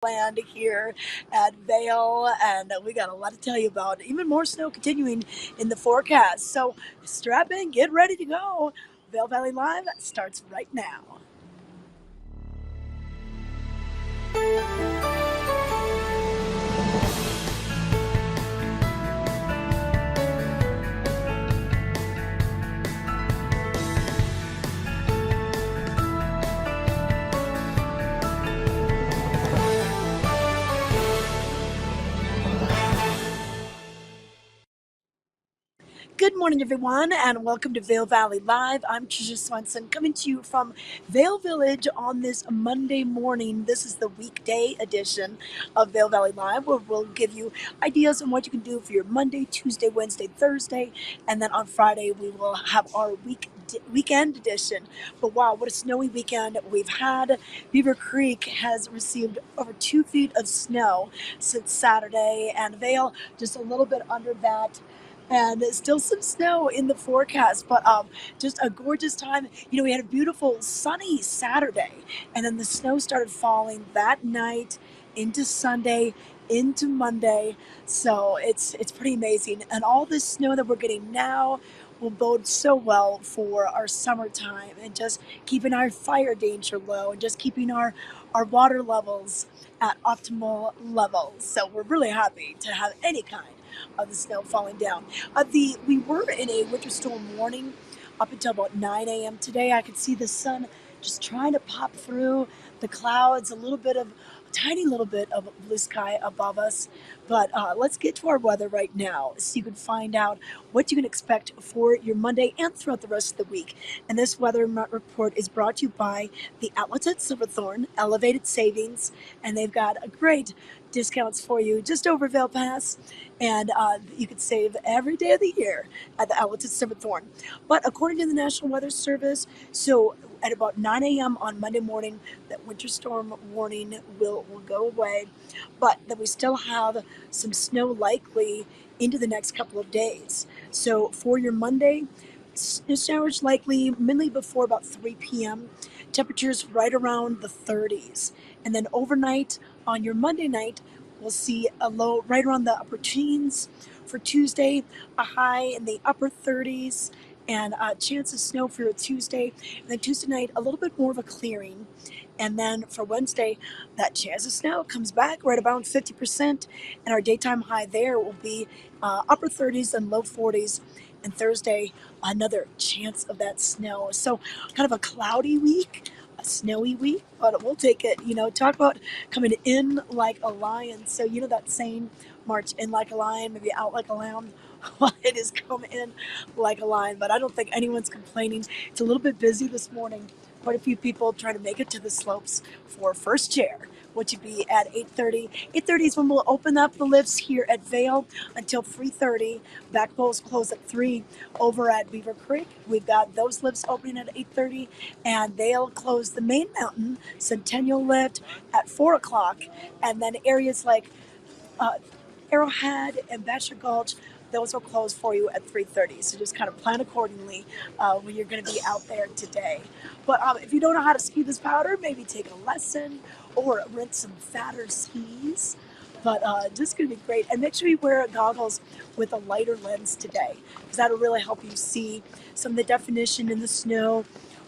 land here at Vail, and we got a lot to tell you about. Even more snow continuing in the forecast. So strap in, get ready to go. Vail Valley Live starts right now. Good morning, everyone, and welcome to Vail Valley Live. I'm Trisha Swenson, coming to you from Vail Village on this Monday morning. This is the weekday edition of Vail Valley Live, where we'll give you ideas on what you can do for your Monday, Tuesday, Wednesday, Thursday, and then on Friday we will have our weekend edition. But wow, what a snowy weekend we've had. Beaver Creek has received over 2 feet of snow since Saturday, and Vail just a little bit under that, and still some snow in the forecast, but just a gorgeous time. We had a beautiful sunny Saturday, and then the snow started falling that night into Sunday, into Monday. So it's pretty amazing, and all this snow that we're getting now will bode so well for our summertime, and just keeping our fire danger low, and just keeping our water levels at optimal levels. So we're really happy to have any kind of the snow falling down. We were in a winter storm warning up until about 9 a.m. today. I could see the sun just trying to pop through the clouds, a tiny little bit of blue sky above us. But let's get to our weather right now so you can find out what you can expect for your Monday and throughout the rest of the week. And this weather report is brought to you by the outlets at Silverthorne, Elevated Savings, and they've got a great discounts for you just over Vail Pass, and you can save every day of the year at the outlets at Silverthorne. But according to the National Weather Service, so at about 9 a.m. on Monday morning, that winter storm warning will go away, but that we still have some snow likely into the next couple of days. So for your Monday, snow showers likely mainly before about 3 p.m. Temperatures right around the 30s. And then overnight on your Monday night, we'll see a low right around the upper teens. For Tuesday, a high in the upper 30s, and a chance of snow for Tuesday. And then Tuesday night, a little bit more of a clearing. And then for Wednesday, that chance of snow comes back right about 50%. And our daytime high there will be upper 30s and low 40s. And Thursday, another chance of that snow. So kind of a cloudy week, a snowy week, but we'll take it. Talk about coming in like a lion. So that saying, march in like a lion, maybe out like a lamb. Well, it is come in like a lion, but I don't think anyone's complaining. It's a little bit busy this morning. Quite a few people trying to make it to the slopes for first chair, which would be at 8:30. 8:30 is when we'll open up the lifts here at Vail until 3:30. Back bowls close at 3 over at Beaver Creek. We've got those lifts opening at 8:30, and they'll close the main mountain Centennial lift at 4 o'clock. And then areas like Arrowhead and Bachelor Gulch, those will close for you at 3:30. So just kind of plan accordingly when you're going to be out there today. But if you don't know how to ski this powder, maybe take a lesson or rent some fatter skis. But just going to be great. And make sure you wear goggles with a lighter lens today, because that'll really help you see some of the definition in the snow,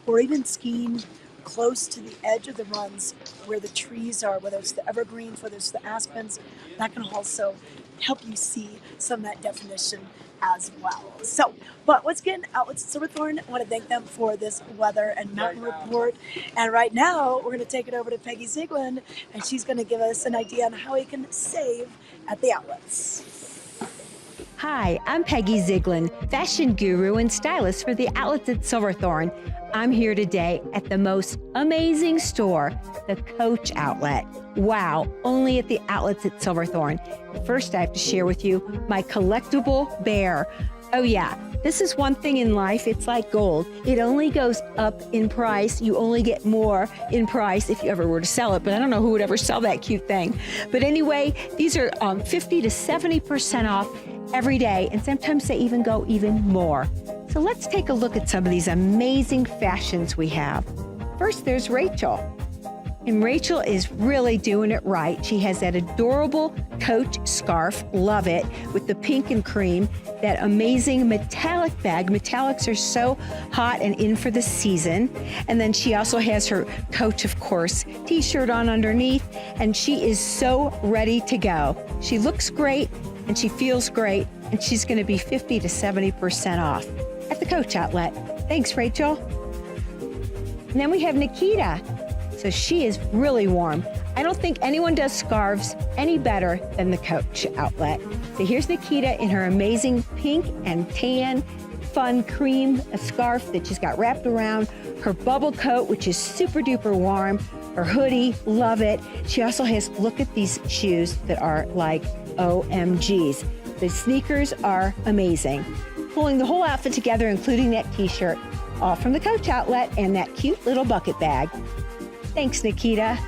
or even skiing close to the edge of the runs where the trees are, whether it's the evergreens, whether it's the aspens. That can also help you see some of that definition as well. So, but once again, Outlets at Silverthorne, I want to thank them for this weather and mountain report. And right now, we're going to take it over to Peggy Zieglin, and she's going to give us an idea on how we can save at the outlets. Hi, I'm Peggy Zieglin, fashion guru and stylist for the Outlets at Silverthorne. I'm here today at the most amazing store, the Coach Outlet. Wow, only at the Outlets at Silverthorne. First, I have to share with you my collectible bear. Oh yeah, this is one thing in life, it's like gold. It only goes up in price. You only get more in price if you ever were to sell it, but I don't know who would ever sell that cute thing. But anyway, these are 50 to 70% off every day, and sometimes they even go even more. So let's take a look at some of these amazing fashions we have. First, there's Rachel. And Rachel is really doing it right. She has that adorable Coach scarf, love it, with the pink and cream, that amazing metallic bag. Metallics are so hot and in for the season. And then she also has her Coach, of course, t-shirt on underneath, and she is so ready to go. She looks great and she feels great, and she's going to be 50 to 70% off at the Coach outlet. Thanks, Rachel. And then we have Nikita. So she is really warm. I don't think anyone does scarves any better than the Coach outlet. So here's Nikita in her amazing pink and tan fun cream scarf that she's got wrapped around her bubble coat, which is super duper warm, her hoodie, love it. She also has, look at these shoes that are like OMGs. The sneakers are amazing. Pulling the whole outfit together, including that t-shirt, all from the Coach outlet and that cute little bucket bag. Thanks, Nikita.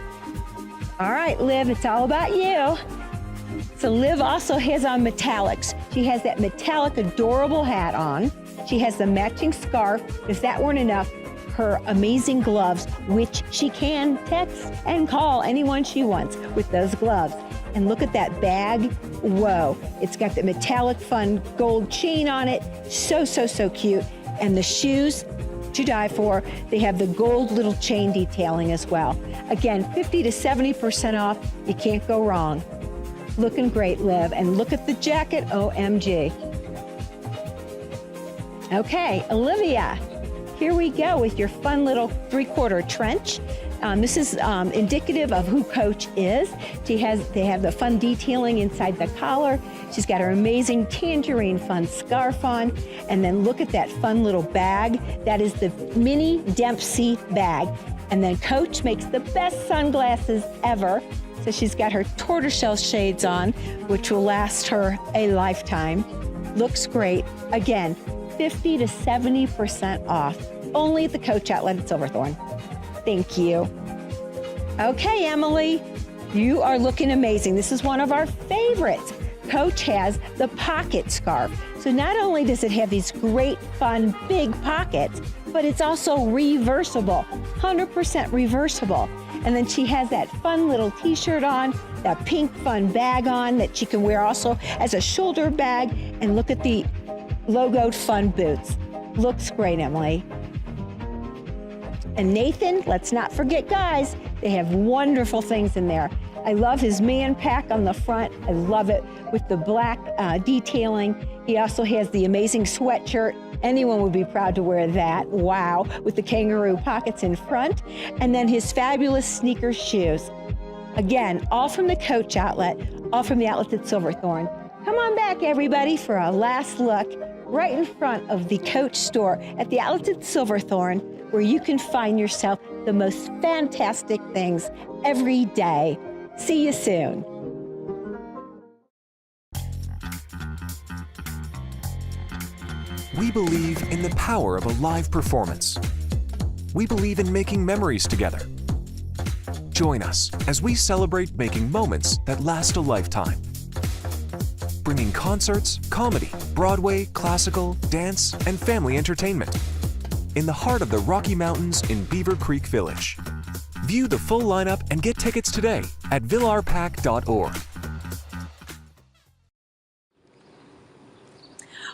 All right, Liv, it's all about you. So Liv also has on metallics. She has that metallic, adorable hat on. She has the matching scarf. If that weren't enough, her amazing gloves, which she can text and call anyone she wants with those gloves. And look at that bag. Whoa, it's got the metallic fun gold chain on it. So, so, so cute. And the shoes, to die for. They have the gold little chain detailing as well. Again, 50 to 70% off. You can't go wrong. Looking great, Liv. And look at the jacket, OMG. Okay, Olivia, here we go with your fun little 3/4 trench. This is indicative of who Coach is. They have the fun detailing inside the collar. She's got her amazing tangerine fun scarf on. And then look at that fun little bag. That is the mini Dempsey bag. And then Coach makes the best sunglasses ever. So she's got her tortoiseshell shades on, which will last her a lifetime. Looks great. Again, 50 to 70% off. Only at the Coach outlet at Silverthorne. Thank you. Okay, Emily, you are looking amazing. This is one of our favorites. Coach has the pocket scarf. So not only does it have these great, fun, big pockets, but it's also reversible, 100% reversible. And then she has that fun little t-shirt on, that pink fun bag on that she can wear also as a shoulder bag. And look at the logoed fun boots. Looks great, Emily. And Nathan, let's not forget, guys, they have wonderful things in there. I love his man pack on the front. I love it with the black detailing. He also has the amazing sweatshirt. Anyone would be proud to wear that. Wow, with the kangaroo pockets in front. And then his fabulous sneaker shoes. Again, all from the Coach outlet, all from the outlets at Silverthorne. Come on back, everybody, for a last look right in front of the Coach store at the outlets at Silverthorne, where you can find yourself the most fantastic things every day. See you soon. We believe in the power of a live performance. We believe in making memories together. Join us as we celebrate making moments that last a lifetime. Bringing concerts, comedy, Broadway, classical, dance, and family entertainment in the heart of the Rocky Mountains in Beaver Creek Village. View the full lineup and get tickets today at villarpack.org.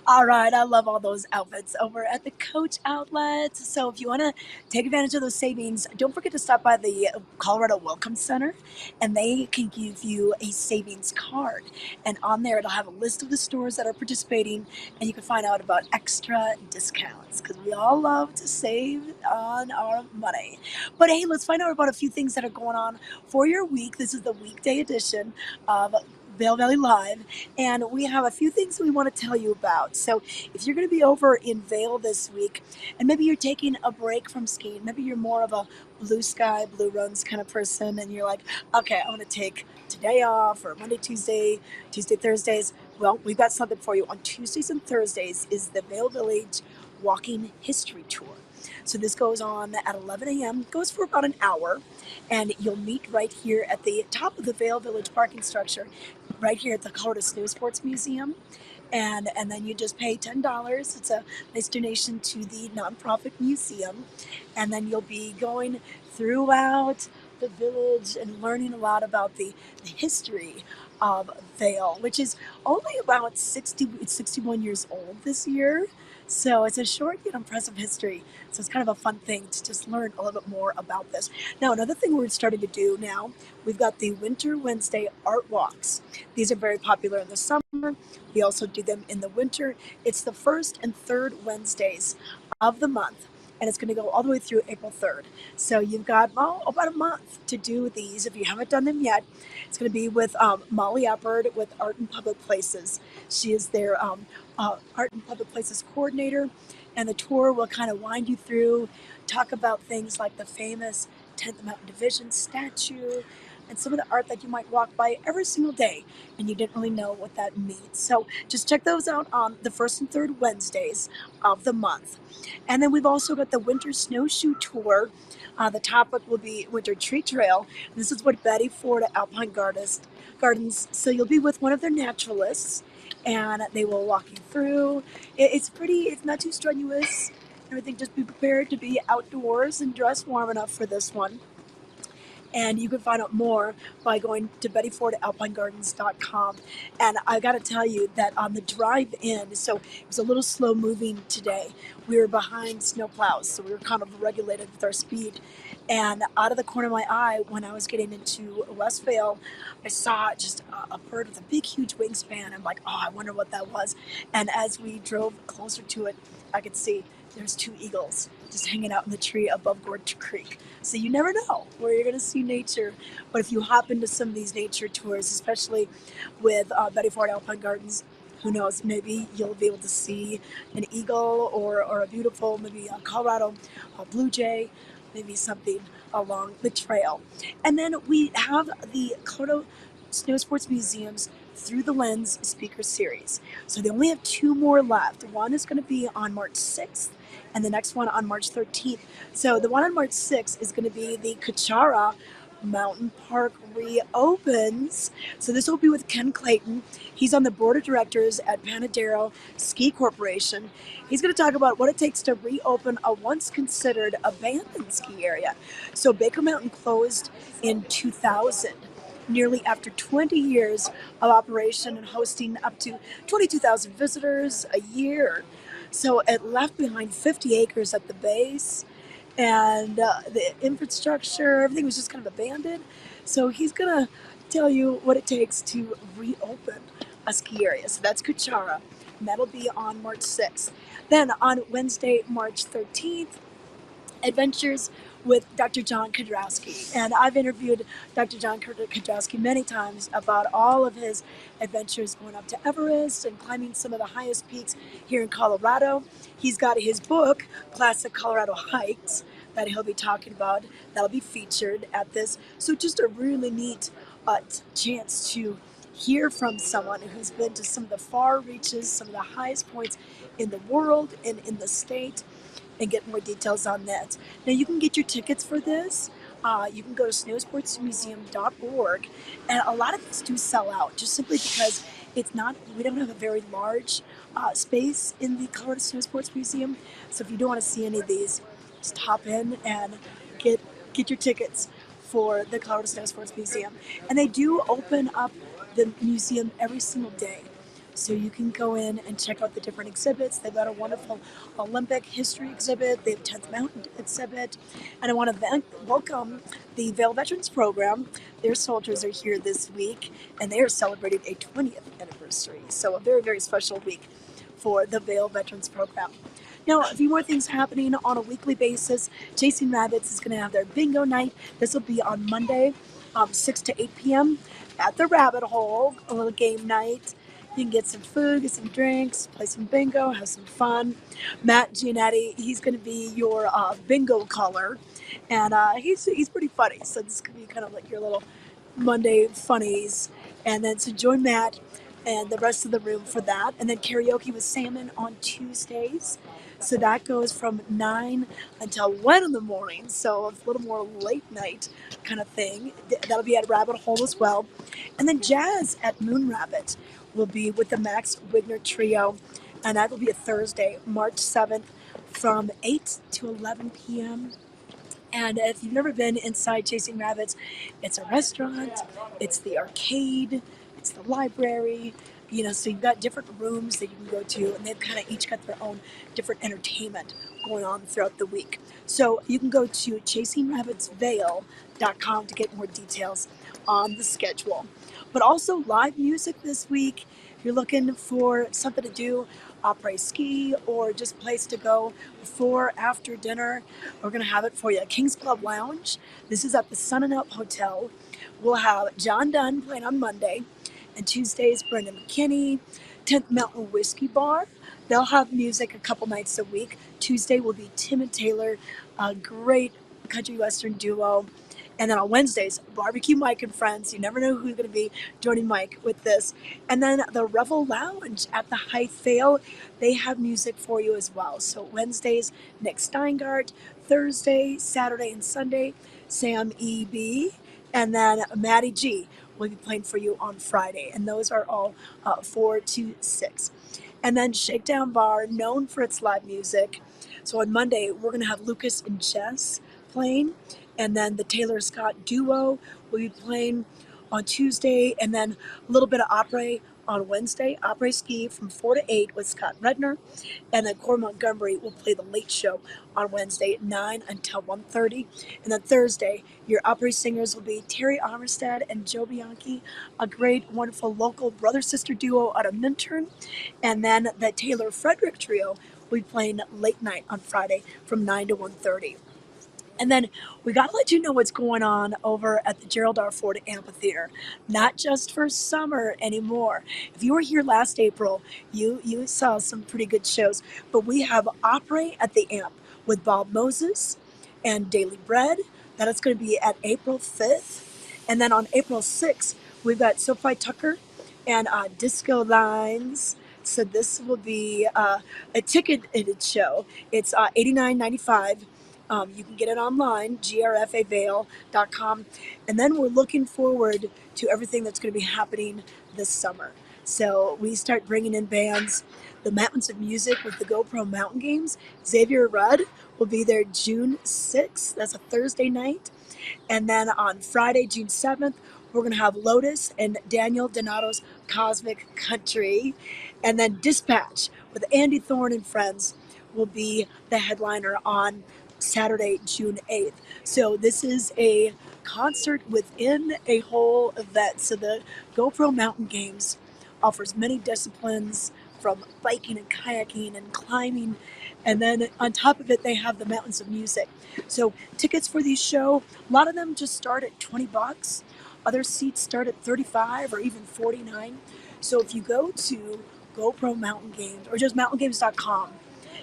All right, I love all those outfits over at the Coach outlet. So if you want to take advantage of those savings, don't forget to stop by the Colorado Welcome Center, and they can give you a savings card. And on there, it'll have a list of the stores that are participating, and you can find out about extra discounts because we all love to save on our money. But hey, let's find out about a few things that are going on for your week. This is the weekday edition of Vail Valley Live, and we have a few things we want to tell you about. So if you're going to be over in Vail this week, and maybe you're taking a break from skiing, maybe you're more of a blue sky, blue runs kind of person, and you're like, okay, I'm going to take today off, or Monday, Tuesday, Thursdays. Well, we've got something for you. On Tuesdays and Thursdays is the Vail Village Walking History Tour. So this goes on at 11 a.m., goes for about an hour, and you'll meet right here at the top of the Vail Village parking structure, right here at the Colorado Snow Sports Museum. And then you just pay $10. It's a nice donation to the nonprofit museum. And then you'll be going throughout the village and learning a lot about the history of Vail, which is only about 61 years old this year. So it's a short yet impressive history. So it's kind of a fun thing to just learn a little bit more about this. Now, another thing we're starting to do now, we've got the Winter Wednesday art walks. These are very popular in the summer. We also do them in the winter. It's the first and third Wednesdays of the month, and it's going to go all the way through April 3rd. So you've got about a month to do these if you haven't done them yet. It's going to be with Molly Uppard with Art in Public Places. She is their Art in Public Places coordinator, and the tour will kind of wind you through, talk about things like the famous 10th Mountain Division statue and some of the art that you might walk by every single day and you didn't really know what that means. So just check those out on the first and third Wednesdays of the month. And then we've also got the Winter Snowshoe Tour. The topic will be Winter Tree Trail. This is what Betty Ford Alpine Gardens. So you'll be with one of their naturalists, and they will walk you through. It's not too strenuous. Everything, just be prepared to be outdoors and dress warm enough for this one. And you can find out more by going to bettyfordalpinegardens.com. And I got to tell you that on the drive in, so it was a little slow moving today. We were behind snowplows, so we were kind of regulated with our speed. And out of the corner of my eye, when I was getting into West Vail, I saw just a bird with a big, huge wingspan. I'm like, oh, I wonder what that was. And as we drove closer to it, I could see there's two eagles just hanging out in the tree above Gorge Creek. So you never know where you're going to see nature. But if you hop into some of these nature tours, especially with Betty Ford Alpine Gardens, who knows, maybe you'll be able to see an eagle or a beautiful, maybe a Colorado blue jay, maybe something along the trail. And then we have the Colorado Snow Sports Museum's Through the Lens speaker series. So they only have two more left. One is going to be on March 6th and the next one on March 13th. So the one on March 6th is going to be the Kachara Mountain Park reopens. So this will be with Ken Clayton. He's on the board of directors at Panadero Ski Corporation. He's going to talk about what it takes to reopen a once considered abandoned ski area. So Baker Mountain closed in 2000. Nearly after 20 years of operation and hosting up to 22,000 visitors a year. So it left behind 50 acres at the base, and the infrastructure, everything was just kind of abandoned. So he's going to tell you what it takes to reopen a ski area. So that's Kuchara, and that'll be on March 6th. Then on Wednesday, March 13th, Adventures with Dr. John Kudrowski. And I've interviewed Dr. John Kudrowski many times about all of his adventures going up to Everest and climbing some of the highest peaks here in Colorado. He's got his book, Classic Colorado Hikes, that he'll be talking about. That'll be featured at this. So just a really neat chance to hear from someone who's been to some of the far reaches, some of the highest points in the world and in the state, and get more details on that. Now you can get your tickets for this. You can go to snowsportsmuseum.org, and a lot of these do sell out just simply because we don't have a very large space in the Colorado Snow Sports Museum. So if you don't want to see any of these, just hop in and get your tickets for the Colorado Snow Sports Museum. And they do open up the museum every single day. So you can go in and check out the different exhibits. They've got a wonderful Olympic history exhibit. They have 10th Mountain exhibit. And I want to welcome the Vail Veterans Program. Their soldiers are here this week, and they are celebrating a 20th anniversary. So a very, very special week for the Vail Veterans Program. Now, a few more things happening on a weekly basis. Chasing Rabbits is going to have their bingo night. This will be on Monday, 6 to 8 p.m. at the Rabbit Hole, a little game night. You can get some food, get some drinks, play some bingo, have some fun. Matt Giannetti, he's going to be your bingo caller, and he's pretty funny. So this could be kind of like your little Monday funnies. And then so join Matt and the rest of the room for that. And then karaoke with Salmon on Tuesdays. So that goes from 9 until 1 in the morning. So a little more late night kind of thing. That'll be at Rabbit Hole as well. And then jazz at Moon Rabbit will be with the Max Wigner Trio. And that will be a Thursday, March 7th from 8 to 11 p.m. And if you've never been inside Chasing Rabbits, it's a restaurant, it's the arcade, it's the library, so you've got different rooms that you can go to, and they've kind of each got their own different entertainment going on throughout the week. So you can go to chasingrabbitsvail.com to get more details on the schedule. But also live music this week. If you're looking for something to do, après ski, or just place to go before, after dinner, we're going to have it for you. King's Club Lounge. This is at the Sun and Up Hotel. We'll have John Dunn playing on Monday, and Tuesdays Brendan McKinney, 10th Mountain Whiskey Bar. They'll have music a couple nights a week. Tuesday will be Tim and Taylor, a great country western duo. And then on Wednesdays, Barbecue Mike and Friends. You never know who's going to be joining Mike with this. And then the Revel Lounge at the High Vail, they have music for you as well. So Wednesdays, Nick Steingart. Thursday, Saturday, and Sunday, Sam E.B. And then Maddie G will be playing for you on Friday. And those are all 4 to 6. And then Shakedown Bar, known for its live music. So on Monday, we're going to have Lucas and Jess playing. And then the Taylor Scott duo will be playing on Tuesday, and then a little bit of opera on Wednesday, après ski from 4 to 8 with Scott Redner, and then Cor Montgomery will play the late show on Wednesday at 9 until 1:30, and then Thursday, your opera singers will be Terry Armstead and Joe Bianchi, a great, wonderful local brother-sister duo out of Minturn, and then the Taylor Frederick trio will be playing late night on Friday from 9 to 1:30. And then we got to let you know what's going on over at the Gerald R. Ford Amphitheater, not just for summer anymore. If you were here last April, you saw some pretty good shows, but we have Opry at the Amp with Bob Moses and Daily Bread. That is going to be at April 5th. And then on April 6th, we've got Sophie Tucker and Disco Lines. So this will be a ticketed show. It's $89.95. You can get it online, grfavail.com. And then we're looking forward to everything that's going to be happening this summer. So we start bringing in bands, the Mountains of Music with the GoPro Mountain Games. Xavier Rudd will be there June 6th. That's a Thursday night. And then on Friday, June 7th, we're going to have Lotus and Daniel Donato's Cosmic Country. And then Dispatch with Andy Thorne and Friends will be the headliner on Saturday, June 8th. So this is a concert within a whole event. So the GoPro Mountain Games offers many disciplines, from biking and kayaking and climbing. And then on top of it, they have the Mountains of Music. So tickets for these shows, a lot of them just start at $20. Other seats start at $35 or even $49. So if you go to GoPro Mountain Games or just mountaingames.com,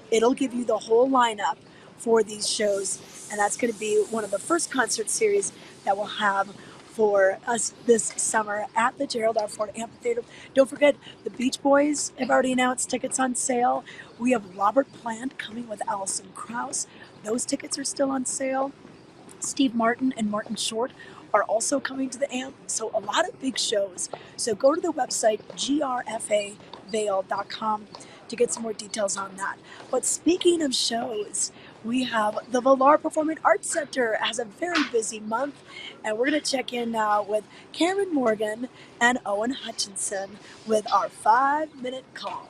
it'll give you the whole lineup for these shows, and that's going to be one of the first concert series that we'll have for us this summer at the Gerald R. Ford Amphitheater. Don't forget, the Beach Boys have already announced tickets on sale. We have Robert Plant coming with Alison Krauss. Those tickets are still on sale. Steve Martin and Martin Short are also coming to the Amp, so a lot of big shows. So go to the website, grfavail.com, to get some more details on that. But speaking of shows, we have the Valar Performing Arts Center has a very busy month, and we're going to check in now with Cameron Morgan and Owen Hutchinson with our 5-minute call.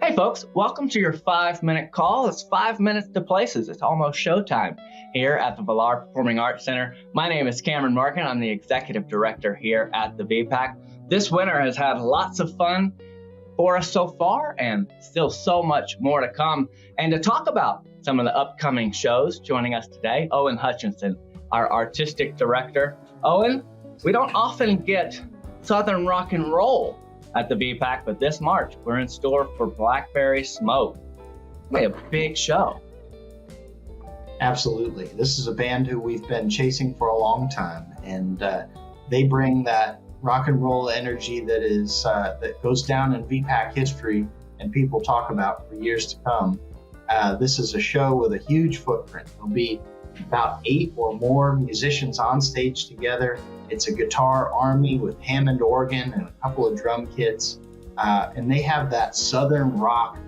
Hey folks, welcome to your 5-minute call. It's 5 minutes to places. It's almost showtime here at the Valar Performing Arts Center. My name is Cameron Morgan. I'm the executive director here at the VPAC. This winter has had lots of fun for us so far, and still so much more to come. And to talk about some of the upcoming shows, joining us today, Owen Hutchinson, our artistic director. Owen, we don't often get Southern rock and roll at the VPAC, but this March, we're in store for Blackberry Smoke. We have a big show. Absolutely. This is a band who we've been chasing for a long time, and they bring that rock and roll energy that is that goes down in VPAC history and people talk about for years to come. This is a show with a huge footprint. There'll be about 8 or more musicians on stage together. It's a guitar army with Hammond organ and a couple of drum kits. And they have that Southern rock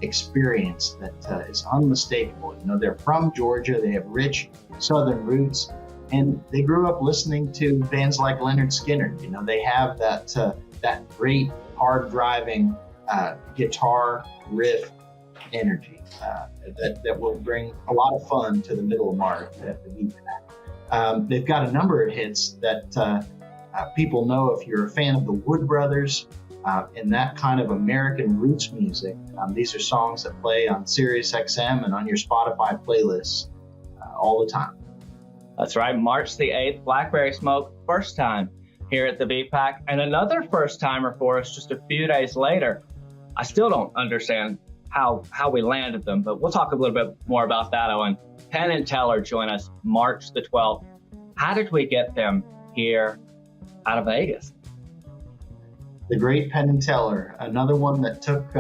experience that is unmistakable. You know, they're from Georgia, they have rich Southern roots, and they grew up listening to bands like Lynyrd Skynyrd. You know, they have that great hard driving guitar riff energy that will bring a lot of fun to the middle of March at the VPAC. They've got a number of hits that people know if you're a fan of the Wood Brothers and that kind of American roots music. These are songs that play on Sirius XM and on your Spotify playlists all the time. That's right, March the 8th, Blackberry Smoke, first time here at the VPAC, and another first timer for us just a few days later. I still don't understand how we landed them, but we'll talk a little bit more about that, Owen. Penn and Teller join us March the 12th. How did we get them here out of Vegas? The great Penn and Teller, another one that took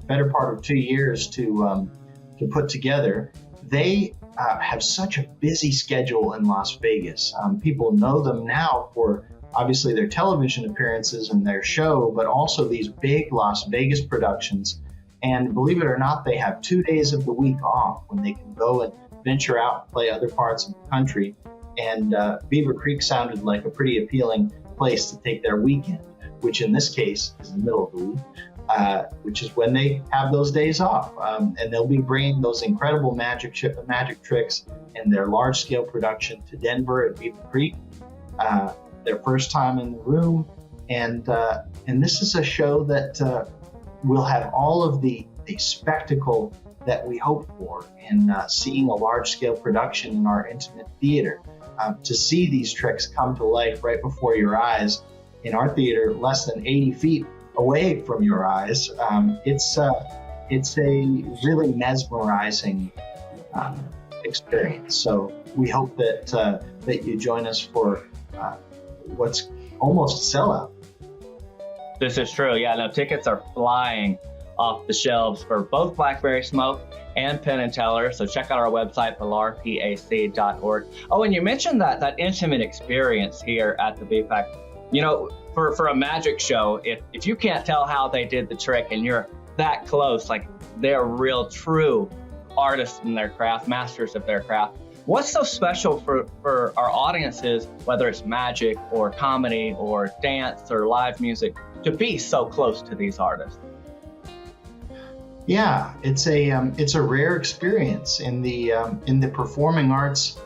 better part of 2 years to put together. They have such a busy schedule in Las Vegas. People know them now for obviously their television appearances and their show, but also these big Las Vegas productions. And believe it or not, they have 2 days of the week off when they can go and venture out and play other parts of the country. And Beaver Creek sounded like a pretty appealing place to take their weekend, which in this case is the middle of the week, which is when they have those days off. And they'll be bringing those incredible magic tricks and their large-scale production to Denver at Beaver Creek. Their first time in the room, and this is a show that will have all of the spectacle that we hope for in seeing a large-scale production in our intimate theater. To see these tricks come to life right before your eyes in our theater, less than 80 feet away from your eyes, it's a really mesmerizing experience. So we hope that you join us for what's almost a sellout. This is true. Yeah, no, tickets are flying off the shelves for both Blackberry Smoke and Penn and Teller. So check out our website, valarpac.org. Oh, and you mentioned that intimate experience here at the VPAC. You know, for a magic show, if you can't tell how they did the trick and you're that close, like they're real true artists in their craft, masters of their craft. What's so special for our audiences, whether it's magic or comedy or dance or live music, to be so close to these artists? Yeah, it's a rare experience in the performing arts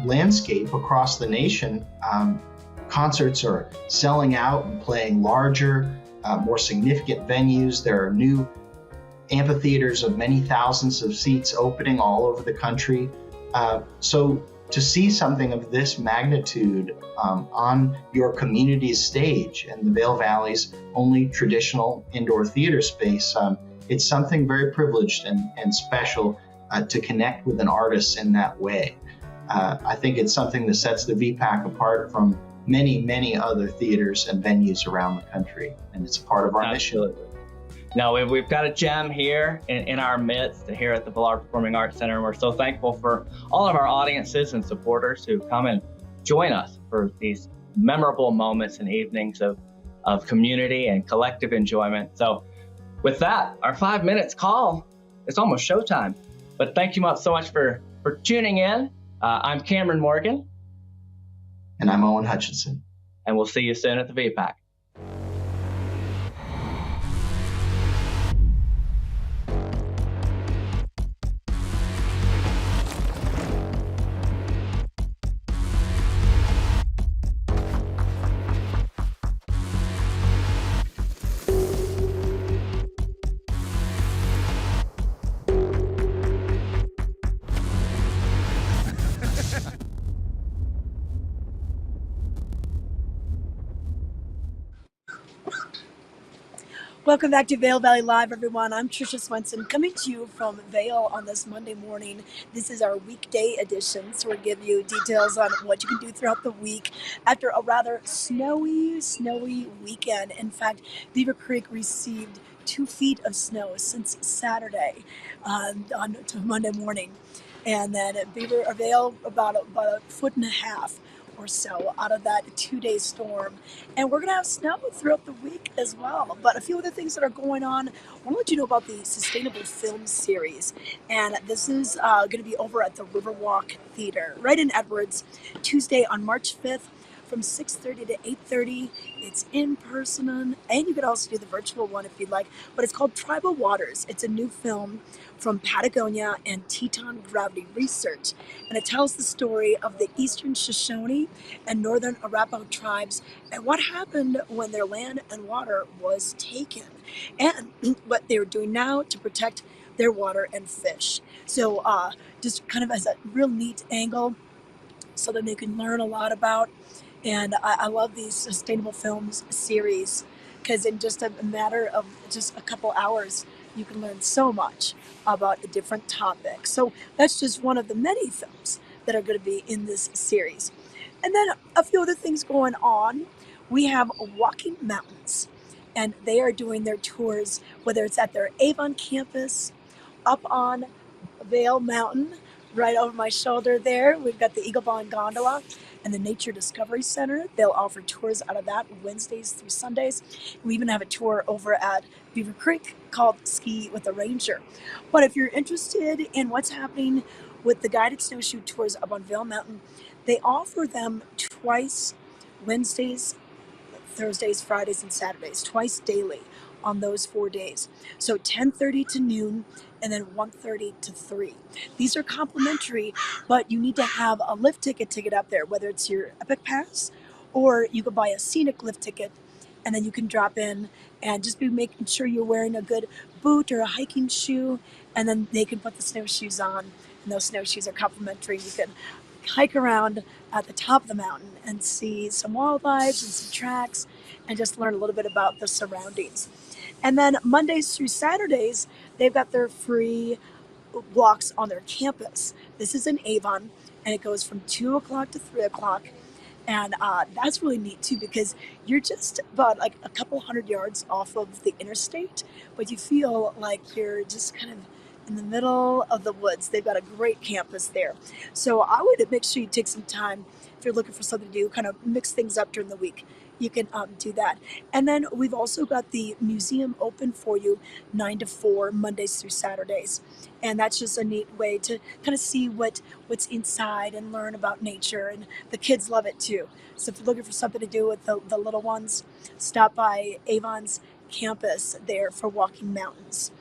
landscape across the nation. Concerts are selling out and playing larger, more significant venues. There are new amphitheaters of many thousands of seats opening all over the country. So to see something of this magnitude on your community's stage in the Vail Valley's only traditional indoor theater space, it's something very privileged and special to connect with an artist in that way. I think it's something that sets the VPAC apart from many, many other theaters and venues around the country, and it's a part of our mission. No, we've got a gem here in our midst here at the Vail Performing Arts Center, and we're so thankful for all of our audiences and supporters who come and join us for these memorable moments and evenings of community and collective enjoyment. So with that, our 5 minutes call, it's almost showtime. But thank you so much for tuning in. I'm Cameron Morgan. And I'm Owen Hutchinson. And we'll see you soon at the VPAC. Welcome back to Vail Valley Live, everyone. I'm Tricia Swenson, coming to you from Vail on this Monday morning. This is our weekday edition, so we'll give you details on what you can do throughout the week after a rather snowy weekend. In fact, Beaver Creek received 2 feet of snow since Saturday on to Monday morning. And then at Beaver or Vail, about a foot and a half or so out of that 2 day storm. And we're going to have snow throughout the week as well. But a few other things that are going on. I want to let you know about the Sustainable Film Series. And this is going to be over at the Riverwalk Theater, right in Edwards, Tuesday on March 5th from 6:30 to 8:30. It's in person, and you could also do the virtual one if you'd like. But it's called Tribal Waters. It's a new film from Patagonia and Teton Gravity Research, and it tells the story of the Eastern Shoshone and Northern Arapaho tribes and what happened when their land and water was taken, and what they're doing now to protect their water and fish. So, just kind of as a real neat angle, so that they can learn a lot about. And I love these sustainable films series because in just a matter of just a couple hours, you can learn so much about a different topic. So that's just one of the many films that are going to be in this series. And then a few other things going on. We have Walking Mountains, and they are doing their tours, whether it's at their Avon campus, up on Vail Mountain, right over my shoulder there. We've got the Eagle Bond Gondola and the Nature Discovery Center. They'll offer tours out of that Wednesdays through Sundays. We even have a tour over at Beaver Creek called Ski with a Ranger. But if you're interested in what's happening with the guided snowshoe tours up on Vail Mountain, they offer them twice, Wednesdays, Thursdays, Fridays, and Saturdays, twice daily on those 4 days. So 10:30 to noon and then 1:30 to 3. These are complimentary, but you need to have a lift ticket to get up there, whether it's your Epic Pass or you could buy a scenic lift ticket and then you can drop in and just be making sure you're wearing a good boot or a hiking shoe, and then they can put the snowshoes on, and those snowshoes are complimentary. You can hike around at the top of the mountain and see some wildlife and some tracks and just learn a little bit about the surroundings. And then Mondays through Saturdays, they've got their free walks on their campus. This is in Avon, and it goes from 2 o'clock to 3 o'clock. And that's really neat too, because you're just about like a couple hundred yards off of the interstate, but you feel like you're just kind of in the middle of the woods. They've got a great campus there. So I would make sure you take some time if you're looking for something to do, kind of mix things up during the week. You can do that. And then we've also got the museum open for you 9 to 4, Mondays through Saturdays. And that's just a neat way to kind of see what's inside and learn about nature. And the kids love it too. So if you're looking for something to do with the little ones, stop by Avon's campus there for Walking Mountains.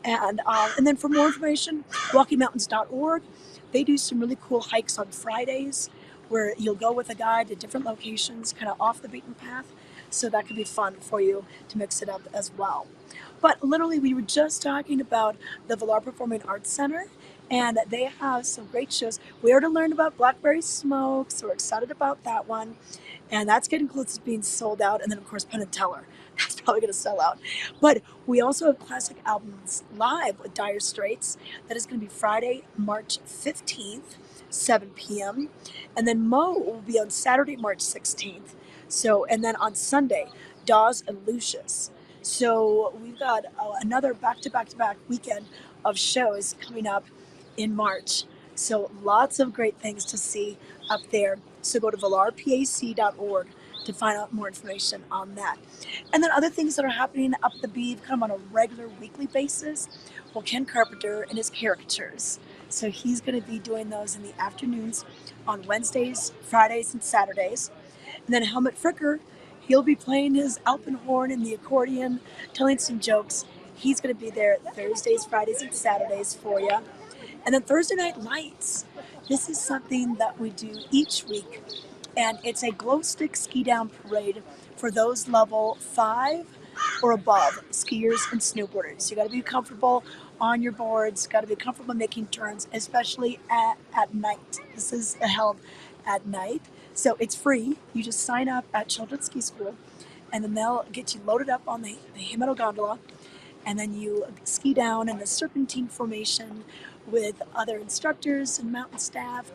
And then for more information, walkingmountains.org. They do some really cool hikes on Fridays where you'll go with a guide to different locations, kind of off the beaten path. So that could be fun for you to mix it up as well. But literally, we were just talking about the Villar Performing Arts Center, and they have some great shows. We already learned about Blackberry Smoke, so we're excited about that one. And that's getting close to being sold out. And then, of course, Penn and Teller. That's probably going to sell out. But we also have classic albums live with Dire Straits. That is going to be Friday, March 15th, 7 p.m. And then Mo will be on Saturday, March 16th. So, and then on Sunday, Dawes and Lucius. So we've got another back-to-back-to-back weekend of shows coming up in March. So lots of great things to see up there. So go to villarpac.org to find out more information on that. And then other things that are happening up the Beeve come on a regular weekly basis. Well, Ken Carpenter and his caricatures. So he's going to be doing those in the afternoons on Wednesdays, Fridays, and Saturdays. And then Helmut Fricker, he'll be playing his alpenhorn and the accordion, telling some jokes. He's going to be there Thursdays, Fridays, and Saturdays for you. And then Thursday Night Lights. This is something that we do each week, and it's a glow stick ski down parade for those level 5 or above skiers and snowboarders. You got to be comfortable on your boards, got to be comfortable making turns, especially at night. This is held at night, so it's free. You just sign up at Children's Ski School, and then they'll get you loaded up on the metal gondola, and then you ski down in the serpentine formation with other instructors and mountain staff.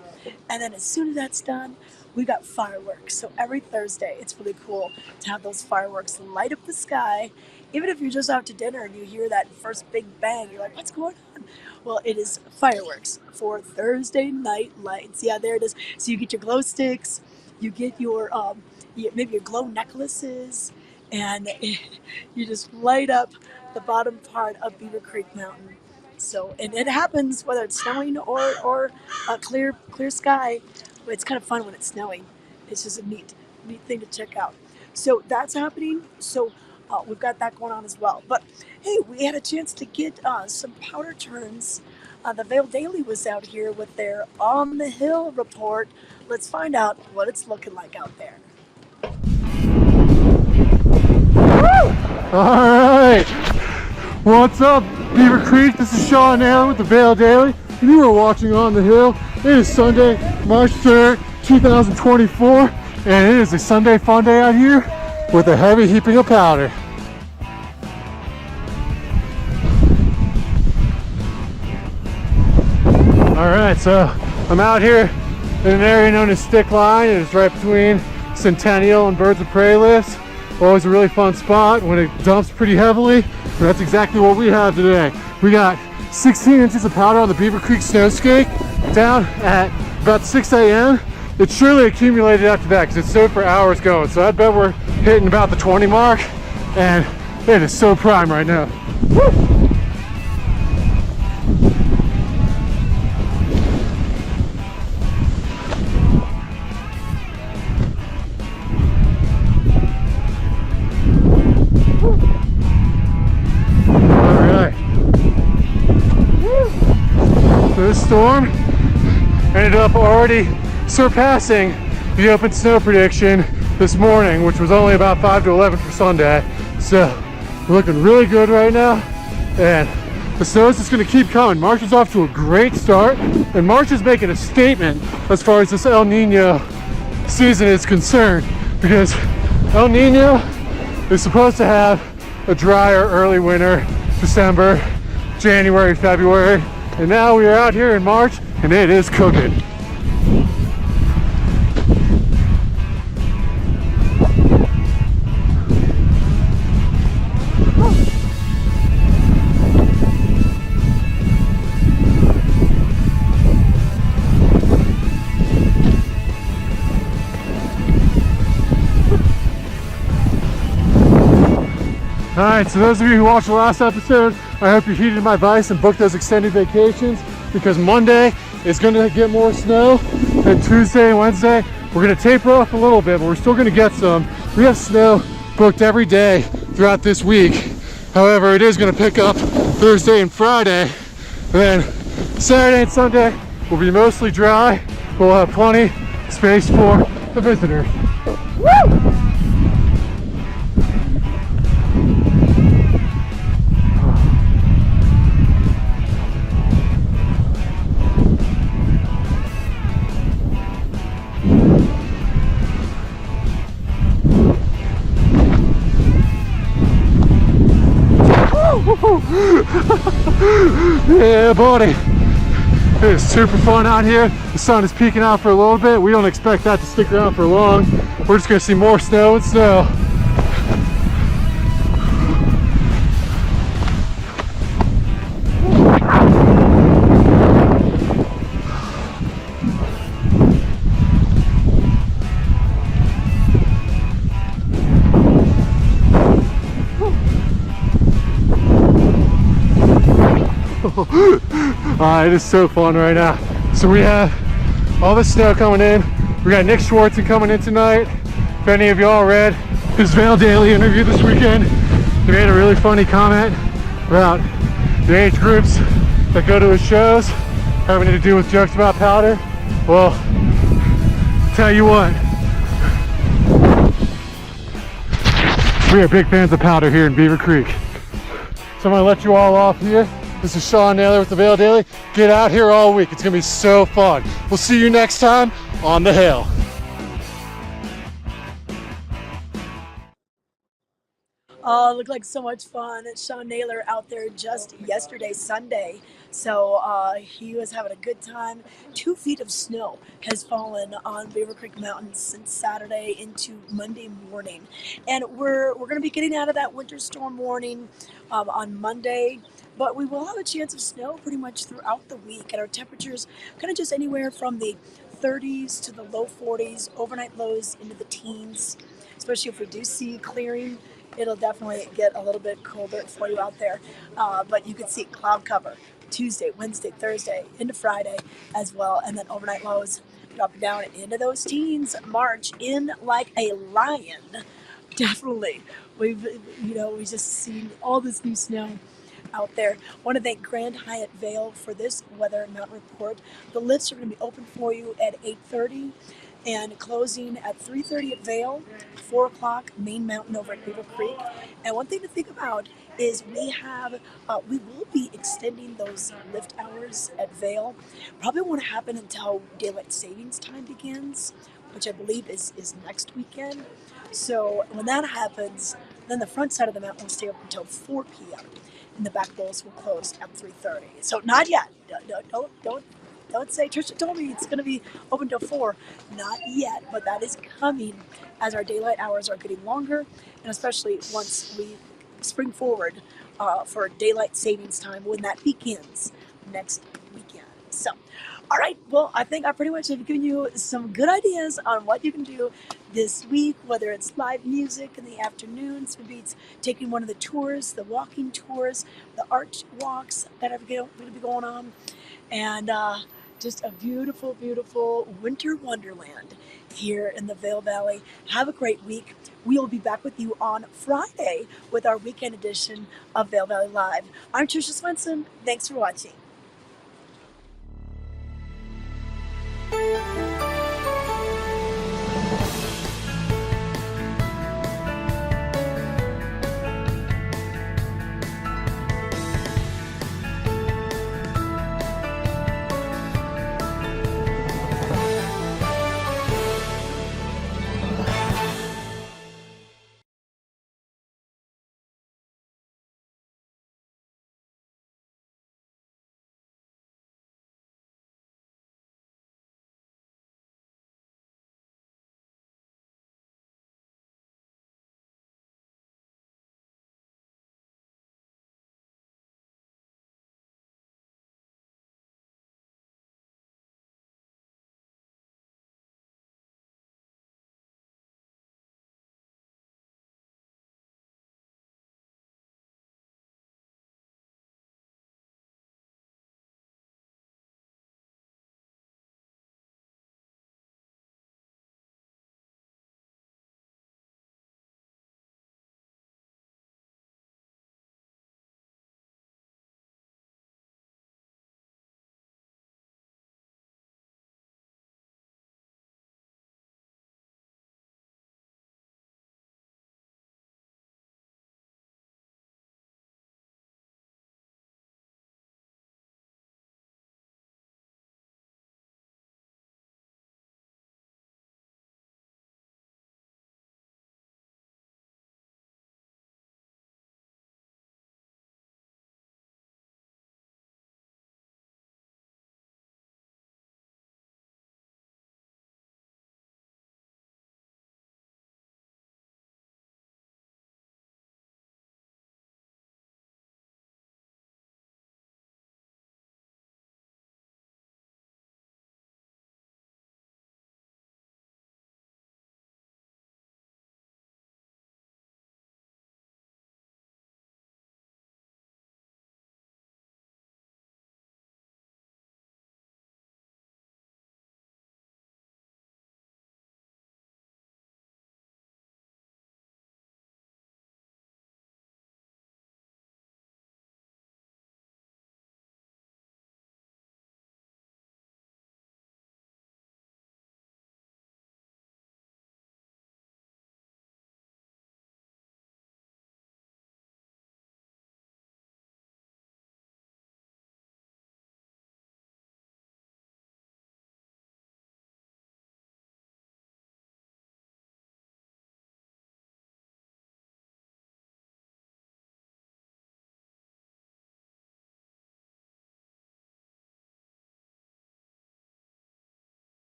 And then as soon as that's done, we got fireworks. So every Thursday, it's really cool to have those fireworks light up the sky even if you're just out to dinner and you hear that first big bang, you're like, what's going on? Well, it is fireworks for Thursday night lights. Yeah, there it is. So you get your glow sticks, you get your maybe your glow necklaces, and you just light up the bottom part of Beaver Creek Mountain. So, and it happens whether it's snowing or a clear sky. It's kind of fun when it's snowing. It's just a neat thing to check out. So that's happening. So we've got that going on as well. But hey, we had a chance to get some powder turns. The Vail Daily was out here with their On the Hill report. Let's find out what it's looking like out there. All right, what's up, Beaver Creek? This is Sean Naylor with the Vail Daily, and you are watching On the Hill. It is Sunday, March 3rd, 2024, and it is a Sunday fun day out here with a heavy heaping of powder. All right, so I'm out here in an area known as Stick Line. It is right between Centennial and Birds of Prey lifts. Always a really fun spot when it dumps pretty heavily, and that's exactly what we have today. We got 16 inches of powder on the Beaver Creek snowscape down at about 6 a.m. It surely accumulated after that because it stayed for hours going, so I bet we're hitting about the 20 mark, and it is so prime right now. Woo! This storm ended up already surpassing the open snow prediction this morning, which was only about 5 to 11 for Sunday. So we're looking really good right now, and the snow is just going to keep coming. March is off to a great start, and March is making a statement as far as this El Nino season is concerned, because El Nino is supposed to have a drier early winter, December, January, February. And now we are out here in March, and it is cooking. Alright, so those of you who watched the last episode, I hope you heeded my advice and booked those extended vacations, because Monday is going to get more snow, and Tuesday and Wednesday we're going to taper off a little bit, but we're still going to get some. We have snow booked every day throughout this week. However, it is going to pick up Thursday and Friday, and then Saturday and Sunday will be mostly dry, but we'll have plenty of space for the visitors. Woo! Yeah, buddy. It is super fun out here. The sun is peeking out for a little bit. We don't expect that to stick around for long. We're just gonna see more snow and snow. It is so fun right now. So we have all the snow coming in. We got Nick Schwartzen coming in tonight. If any of y'all read his Vail Daily interview this weekend, he made a really funny comment about the age groups that go to his shows having to do with jokes about powder. Well, tell you what, we are big fans of powder here in Beaver Creek. So I'm gonna let you all off here. This is Sean Naylor with the Vail Daily. Get out here all week. It's gonna be so fun. We'll see you next time on the Hill. Oh, it looked like so much fun. It's Sean Naylor out there just yesterday, Sunday. So he was having a good time. 2 feet of snow has fallen on Beaver Creek Mountain since Saturday into Monday morning, and we're going to be getting out of that winter storm warning on Monday. But we will have a chance of snow pretty much throughout the week, and our temperatures kind of just anywhere from the 30s to the low 40s, overnight lows into the teens. Especially if we do see clearing, it'll definitely get a little bit colder for you out there. But you can see cloud cover Tuesday, Wednesday, Thursday, into Friday as well, and then overnight lows dropping down into those teens. March in like a lion. Definitely, we just seen all this new snow out there. I want to thank Grand Hyatt Vail for this weather mountain report. The lifts are going to be open for you at 8:30 and closing at 3:30 at Vail, 4 o'clock Main Mountain over at Beaver Creek. And one thing to think about is we will be extending those lift hours at Vail. Probably won't happen until daylight savings time begins, which I believe is next weekend. So when that happens, then the front side of the mountain will stay open until 4 p.m. and the back bowls will close at 3:30. So not yet. Don't say Trisha told me it's going to be open till 4. Not yet, but that is coming as our daylight hours are getting longer, and especially once we spring forward for daylight savings time when that begins next weekend. So, all right, well, I think I pretty much have given you some good ideas on what you can do this week, whether it's live music in the afternoons, maybe it's taking one of the tours, the walking tours, the art walks that are going to be going on, and just a beautiful, beautiful winter wonderland here in the Vail Valley. Have a great week. We will be back with you on Friday with our weekend edition of Vail Valley Live. I'm Trisha Swenson. Thanks for watching.